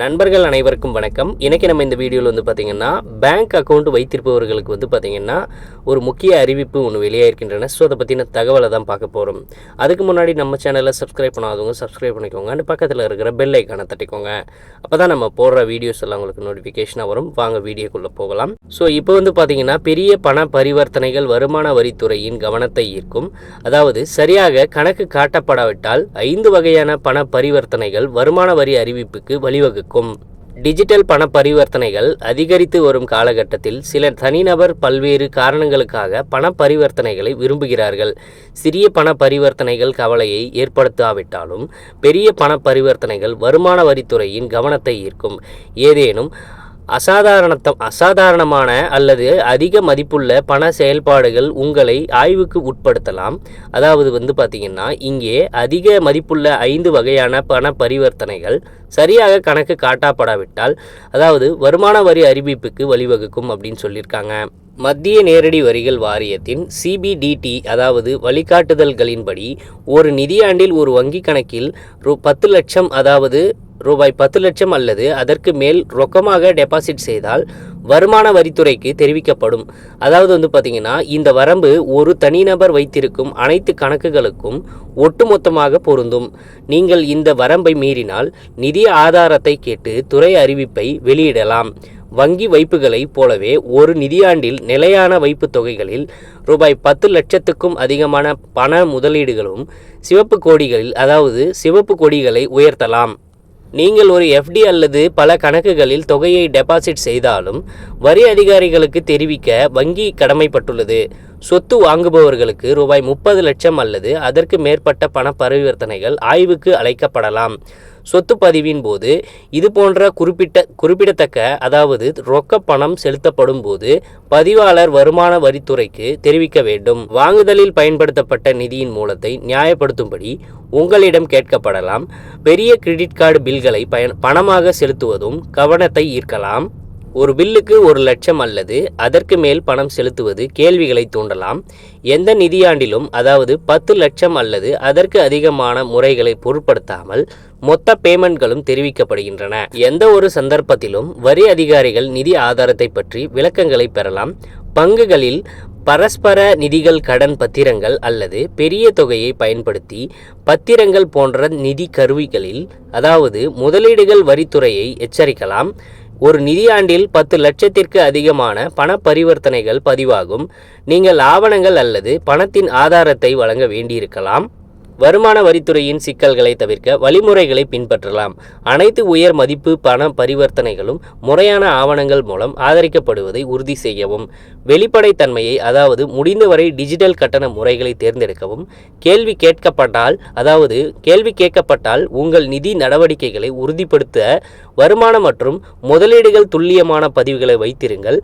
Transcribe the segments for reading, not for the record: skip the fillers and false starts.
நண்பர்கள் அனைவருக்கும் வணக்கம். இன்னைக்கு நம்ம இந்த வீடியோவில் வந்து பார்த்திங்கன்னா பேங்க் அக்கௌண்ட் வைத்திருப்பவர்களுக்கு வந்து பார்த்திங்கன்னா ஒரு முக்கிய அறிவிப்பு ஒன்று வெளியாகிருக்கின்றன. ஸோ அதை பற்றின தகவலை தான் பார்க்க போகிறோம். அதுக்கு முன்னாடி நம்ம சேனலை சப்ஸ்கிரைப் பண்ணாதவங்க சப்ஸ்கிரைப் பண்ணிக்கோங்க. அந்த பக்கத்தில் இருக்கிற பெல் ஐக்கானை தட்டிக்கோங்க. அப்போ தான் நம்ம போடுற வீடியோஸ் எல்லாம் உங்களுக்கு நோட்டிஃபிகேஷனாக வரும். வாங்க வீடியோக்குள்ளே போகலாம். ஸோ இப்போ வந்து பார்த்திங்கன்னா பெரிய பண பரிவர்த்தனைகள் வருமான வரித்துறையின் கவனத்தை ஈர்க்கும். அதாவது சரியாக கணக்கு காட்டப்படாவிட்டால் 5 வகையான பண பரிவர்த்தனைகள் வருமான வரி அறிவிப்புக்கு வழிவகுக்கும். டிஜிட்டல் பண பரிவர்த்தனைகள் அதிகரித்து வரும் காலகட்டத்தில் சில தனிநபர் பல்வேறு காரணங்களுக்காக பண பரிவர்த்தனைகளை விரும்புகிறார்கள். சிறிய பண பரிவர்த்தனைகள் கவலையை ஏற்படுத்தாவிட்டாலும் பெரிய பண பரிவர்த்தனைகள் வருமான வரித்துறையின் கவனத்தை ஈர்க்கும். ஏதேனும் அசாதாரணமான அல்லது அதிக மதிப்புள்ள பண செயல்பாடுகள் உங்களை ஆய்வுக்கு உட்படுத்தலாம். அதாவது வந்து பார்த்திங்கன்னா இங்கே அதிக மதிப்புள்ள 5 வகையான பண பரிவர்த்தனைகள் சரியாக கணக்கு காட்டப்படாவிட்டால் அதாவது வருமான வரி அறிவிப்புக்கு வழிவகுக்கும் அப்படின்னு சொல்லியிருக்காங்க. மத்திய நேரடி வரிகள் வாரியத்தின் CBDT அதாவது வழிகாட்டுதல்களின்படி ஒரு நிதியாண்டில் ஒரு வங்கி கணக்கில் 10 லட்சம் அதாவது ரூபாய் 10 லட்சம் அல்லது அதற்கு மேல் ரொக்கமாக டெபாசிட் செய்தால் வருமான வரித்துறைக்கு தெரிவிக்கப்படும். அதாவது வந்து பார்த்திங்கன்னா இந்த வரம்பு ஒரு தனிநபர் வைத்திருக்கும் அனைத்து கணக்குகளுக்கும் ஒட்டுமொத்தமாக பொருந்தும். நீங்கள் இந்த வரம்பை மீறினால் நிதி ஆதாரத்தை கேட்டு துறை அறிவிப்பை வெளியிடலாம். வங்கி வைப்புகளைப் போலவே ஒரு நிதியாண்டில் நிலையான வைப்பு தொகைகளில் ரூபாய் 10 லட்சத்துக்கும் அதிகமான பண முதலீடுகளும் சிவப்பு கொடிகளை உயர்த்தலாம். நீங்கள் ஒரு FD அல்லது பல கணக்குகளில் தொகையை டெபாசிட் செய்தாலும் வரி அதிகாரிகளுக்கு தெரிவிக்க வங்கி கடமைப்பட்டுள்ளது. சொத்து வாங்குபவர்களுக்கு ரூபாய் 30 லட்சம் அல்லது அதற்கு மேற்பட்ட பண பரிவர்த்தனைகள் ஆய்வுக்கு அழைக்கப்படலாம். சொத்து பதிவின் போது இது போன்ற குறிப்பிடத்தக்க அதாவது ரொக்க பணம் செலுத்தப்படும் போது பதிவாளர் வருமான வரித்துறைக்கு தெரிவிக்க வேண்டும். வாங்குதலில் பயன்படுத்தப்பட்ட நிதியின் மூலத்தை நியாயப்படுத்தும்படி உங்களிடம் கேட்கப்படலாம். பெரிய கிரெடிட் கார்டு பில்களை பணமாக செலுத்துவதும் கவனத்தை ஈர்க்கலாம். ஒரு பில்லுக்கு 1 லட்சம் அல்லது அதற்கு மேல் பணம் செலுத்துவது கேள்விகளை தூண்டலாம். எந்த நிதியாண்டிலும் அதாவது 10 லட்சம் அல்லது அதற்கு அதிகமான முறைகளை பொருட்படுத்தாமல் மொத்த பேமெண்ட்களும் தெரிவிக்கப்படுகின்றன. எந்த ஒரு சந்தர்ப்பத்திலும் வரி அதிகாரிகள் நிதி ஆதாரத்தை பற்றி விளக்கங்களை பெறலாம். பங்குகளில் பரஸ்பர நிதிகள் கடன் பத்திரங்கள் அல்லது பெரிய தொகையை பயன்படுத்தி பத்திரங்கள் போன்ற நிதி கருவிகளில் அதாவது முதலீடுகள் வரித்துறையை எச்சரிக்கலாம். ஒரு நிதியாண்டில் 10 லட்சத்திற்கு அதிகமான பண பரிவர்த்தனைகள் பதிவாகும். நீங்கள் ஆவணங்கள் அல்லது பணத்தின் ஆதாரத்தை வழங்க வேண்டியிருக்கலாம். வருமான வரித்துறையின் சிக்கல்களை தவிர்க்க வழிமுறைகளை பின்பற்றலாம். அனைத்து உயர் மதிப்பு பண பரிவர்த்தனைகளும் முறையான ஆவணங்கள் மூலம் ஆதரிக்கப்படுவதை உறுதி செய்யவும். வெளிப்படைத்தன்மையை அதாவது முடிந்தவரை டிஜிட்டல் கட்டண முறைகளை தேர்ந்தெடுக்கவும். கேள்வி கேட்கப்பட்டால் உங்கள் நிதி நடவடிக்கைகளை உறுதிப்படுத்த வருமான மற்றும் முதலீடுகள் துல்லியமான பதிவுகளை வைத்திருங்கள்.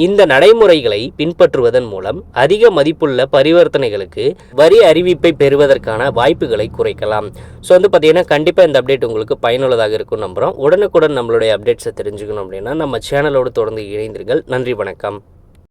இந்த நடைமுறைகளை பின்பற்றுவதன் மூலம் அதிக மதிப்புள்ள பரிவர்த்தனைகளுக்கு வரி அறிவிப்பை பெறுவதற்கான வாய்ப்புகளை குறைக்கலாம். ஸோ வந்து பார்த்தீங்கன்னா கண்டிப்பாக இந்த அப்டேட் உங்களுக்கு பயனுள்ளதாக இருக்கும் நம்புகிறோம். உடனுக்குடன் நம்மளுடைய அப்டேட்ஸை தெரிஞ்சுக்கணும் அப்படின்னா நம்ம சேனலோடு தொடர்ந்து இணைந்திருங்கள். நன்றி, வணக்கம்.